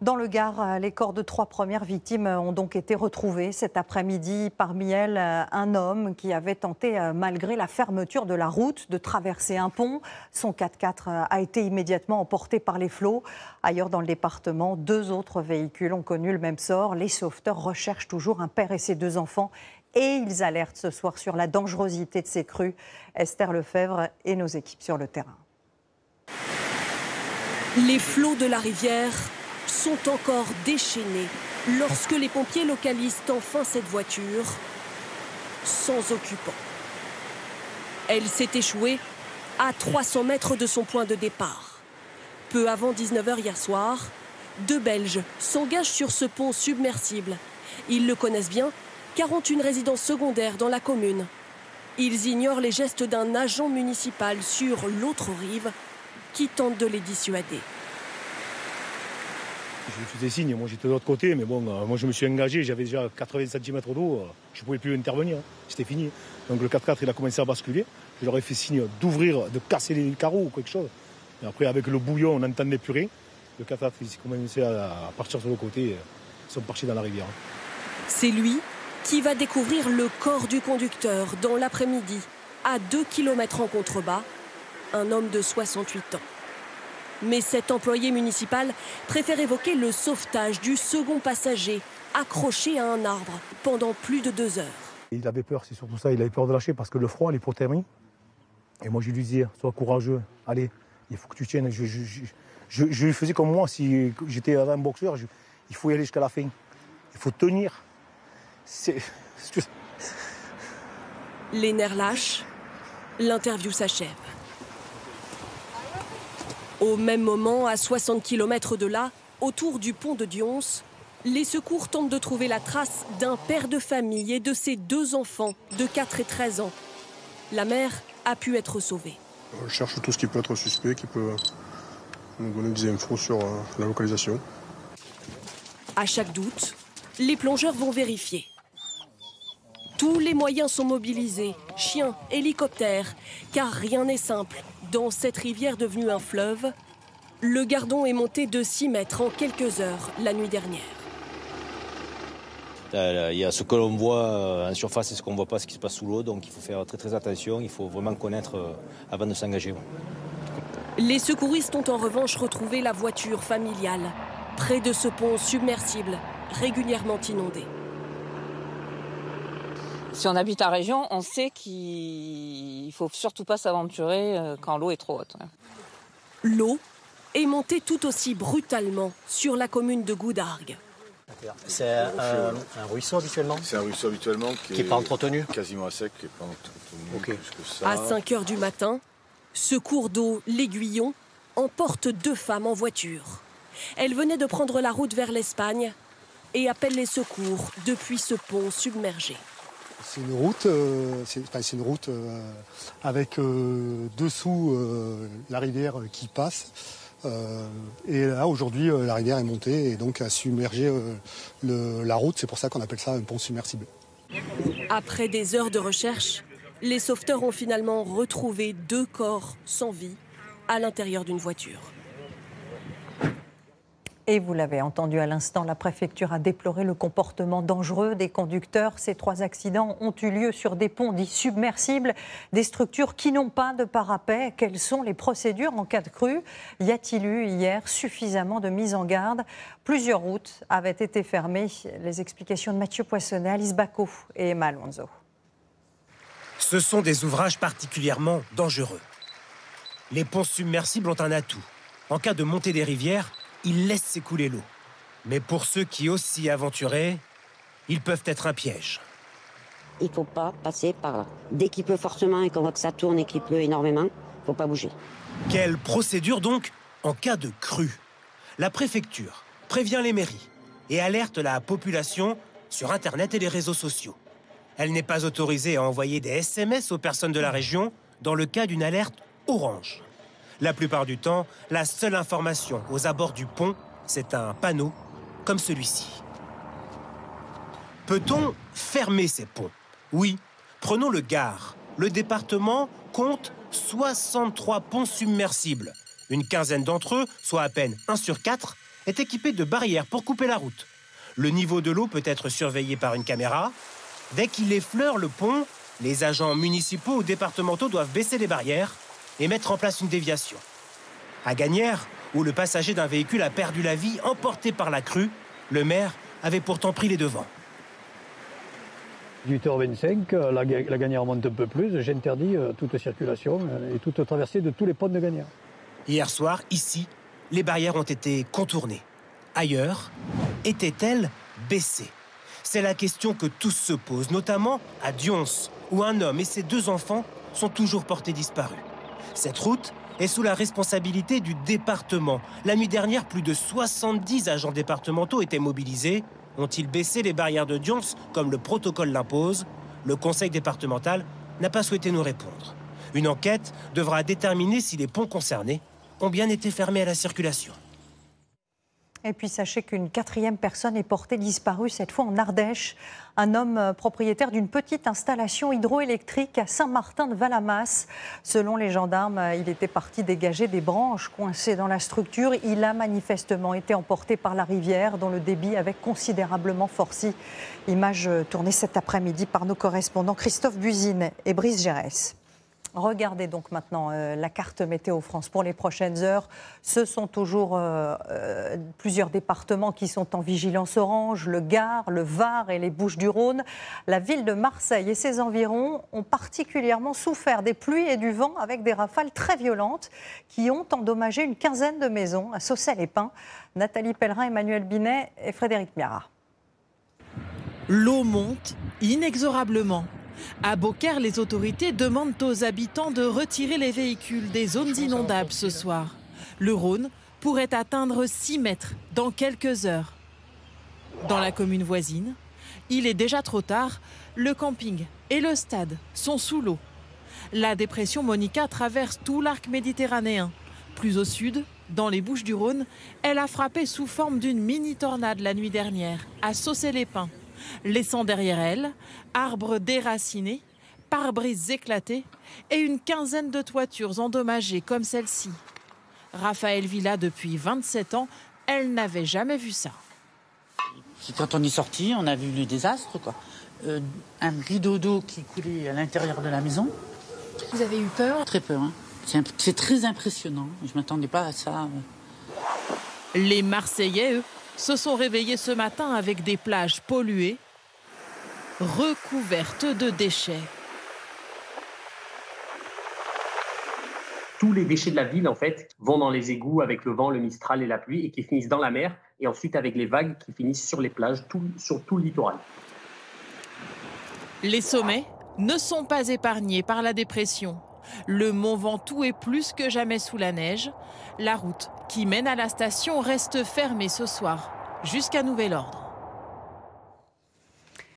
Dans le Gard, les corps de 3 premières victimes ont donc été retrouvés cet après-midi. Parmi elles, un homme qui avait tenté, malgré la fermeture de la route, de traverser un pont. Son 4x4 a été immédiatement emporté par les flots. Ailleurs dans le département, 2 autres véhicules ont connu le même sort. Les sauveteurs recherchent toujours un père et ses 2 enfants. Et ils alertent ce soir sur la dangerosité de ces crues. Esther Lefebvre et nos équipes sur le terrain. Les flots de la rivière sont encore déchaînés lorsque les pompiers localisent enfin cette voiture sans occupant. Elle s'est échouée à 300 mètres de son point de départ. Peu avant 19 h hier soir, 2 Belges s'engagent sur ce pont submersible. Ils le connaissent bien car ont une résidence secondaire dans la commune. Ils ignorent les gestes d'un agent municipal sur l'autre rive qui tente de les dissuader. Je faisais signe, moi j'étais de l'autre côté, mais bon, moi je me suis engagé, j'avais déjà 80 cm d'eau, je ne pouvais plus intervenir, c'était fini. Donc le 4x4 il a commencé à basculer, je leur ai fait signe d'ouvrir, de casser les carreaux ou quelque chose. Et après avec le bouillon on n'entendait plus rien, le 4x4 il s'est commencé à partir sur le côté, ils sont partis dans la rivière. C'est lui qui va découvrir le corps du conducteur dans l'après-midi, à 2 km en contrebas, un homme de 68 ans. Mais cet employé municipal préfère évoquer le sauvetage du second passager accroché à un arbre pendant plus de 2 heures. Il avait peur, c'est surtout ça, il avait peur de lâcher parce que le froid, l'hypothermie. Et moi je lui disais, sois courageux, allez, il faut que tu tiennes. Je lui faisais comme moi, si j'étais un boxeur, il faut y aller jusqu'à la fin. Il faut tenir. Les nerfs lâchent, l'interview s'achève. Au même moment, à 60 km de là, autour du pont de Dions, les secours tentent de trouver la trace d'un père de famille et de ses 2 enfants de 4 et 13 ans. La mère a pu être sauvée. On cherche tout ce qui peut être suspect, qui peut nous donner des infos sur la localisation. À chaque doute, les plongeurs vont vérifier. Tous les moyens sont mobilisés, chiens, hélicoptères, car rien n'est simple. Dans cette rivière devenue un fleuve, le Gardon est monté de 6 mètres en quelques heures la nuit dernière. Il y a ce que l'on voit en surface et ce qu'on ne voit pas, ce qui se passe sous l'eau. Donc il faut faire très très attention, il faut vraiment connaître avant de s'engager. Les secouristes ont en revanche retrouvé la voiture familiale, près de ce pont submersible, régulièrement inondé. Si on habite la région, on sait qu'il ne faut surtout pas s'aventurer quand l'eau est trop haute. L'eau est montée tout aussi brutalement sur la commune de Goudargues. C'est un ruisseau habituellement? C'est un ruisseau habituellement qui n'est pas entretenu? Quasiment à sec, qui n'est pas entretenu. Okay. Plus que ça. À 5 h du matin, ce cours d'eau, l'Aiguillon, emporte 2 femmes en voiture. Elles venaient de prendre la route vers l'Espagne et appellent les secours depuis ce pont submergé. C'est une route, avec dessous la rivière qui passe. Et là, aujourd'hui, la rivière est montée et donc a submergé la route. C'est pour ça qu'on appelle ça un pont submersible. Après des heures de recherche, les sauveteurs ont finalement retrouvé 2 corps sans vie à l'intérieur d'une voiture. Et vous l'avez entendu à l'instant, la préfecture a déploré le comportement dangereux des conducteurs. Ces 3 accidents ont eu lieu sur des ponts dits submersibles, des structures qui n'ont pas de parapet. Quelles sont les procédures en cas de crue? Y a-t-il eu hier suffisamment de mise en garde? Plusieurs routes avaient été fermées. Les explications de Mathieu Poissonnet, Alice Bacot et Emma Alonso. Ce sont des ouvrages particulièrement dangereux. Les ponts submersibles ont un atout. En cas de montée des rivières, ils laissent s'écouler l'eau. Mais pour ceux qui osent s'y aventurer, ils peuvent être un piège. Il ne faut pas passer par là. Dès qu'il pleut fortement et qu'on voit que ça tourne et qu'il pleut énormément, il ne faut pas bouger. Quelle procédure donc en cas de crue? La préfecture prévient les mairies et alerte la population sur Internet et les réseaux sociaux. Elle n'est pas autorisée à envoyer des SMS aux personnes de la région dans le cas d'une alerte orange. La plupart du temps, la seule information aux abords du pont, c'est un panneau comme celui-ci. Peut-on fermer ces ponts? Oui. Prenons le Gard. Le département compte 63 ponts submersibles. Une quinzaine d'entre eux, soit à peine 1 sur 4, est équipé de barrières pour couper la route. Le niveau de l'eau peut être surveillé par une caméra. Dès qu'il effleure le pont, les agents municipaux ou départementaux doivent baisser les barrières et mettre en place une déviation. À Gagnières, où le passager d'un véhicule a perdu la vie emporté par la crue, le maire avait pourtant pris les devants. 18h25, la Gagnière monte un peu plus, j'interdis toute circulation et toute traversée de tous les ponts de Gagnières. Hier soir, ici, les barrières ont été contournées. Ailleurs, étaient-elles baissées? C'est la question que tous se posent, notamment à Dions, où un homme et ses 2 enfants sont toujours portés disparus. Cette route est sous la responsabilité du département. La nuit dernière, plus de 70 agents départementaux étaient mobilisés. Ont-ils baissé les barrières de Dions comme le protocole l'impose? Le conseil départemental n'a pas souhaité nous répondre. Une enquête devra déterminer si les ponts concernés ont bien été fermés à la circulation. Et puis sachez qu'une 4e personne est portée disparue, cette fois en Ardèche. Un homme propriétaire d'une petite installation hydroélectrique à Saint-Martin-de-Valamas. Selon les gendarmes, il était parti dégager des branches coincées dans la structure. Il a manifestement été emporté par la rivière dont le débit avait considérablement forci. Image tournée cet après-midi par nos correspondants Christophe Buzine et Brice Gérès. Regardez donc maintenant la carte Météo France pour les prochaines heures. Ce sont toujours plusieurs départements qui sont en vigilance orange, le Gard, le Var et les Bouches-du-Rhône. La ville de Marseille et ses environs ont particulièrement souffert des pluies et du vent avec des rafales très violentes qui ont endommagé une quinzaine de maisons à Saucey-les-Pins. Nathalie Pellerin, Emmanuel Binet et Frédéric Miara. L'eau monte inexorablement. À Beaucaire, les autorités demandent aux habitants de retirer les véhicules des zones inondables ce soir. Le Rhône pourrait atteindre 6 mètres dans quelques heures. Dans la commune voisine, il est déjà trop tard. Le camping et le stade sont sous l'eau. La dépression Monica traverse tout l'arc méditerranéen. Plus au sud, dans les Bouches-du-Rhône, elle a frappé sous forme d'une mini-tornade la nuit dernière, à Saucey-les-Pins, laissant derrière elle arbres déracinés, pare-brises éclatés et une quinzaine de toitures endommagées comme celle-ci. Raphaël Villa, depuis 27 ans, elle n'avait jamais vu ça. Quand on est sorti, on a vu le désastre, quoi. Un rideau d'eau qui coulait à l'intérieur de la maison. Vous avez eu peur? Très peur, hein. C'est très impressionnant. Je ne m'attendais pas à ça. Les Marseillais, eux, se sont réveillés ce matin avec des plages polluées, recouvertes de déchets. Tous les déchets de la ville, en fait, vont dans les égouts avec le vent, le mistral et la pluie et qui finissent dans la mer et ensuite avec les vagues qui finissent sur les plages, sur tout le littoral. Les sommets ne sont pas épargnés par la dépression. Le mont Ventoux est plus que jamais sous la neige. La route qui mène à la station reste fermée ce soir, jusqu'à nouvel ordre.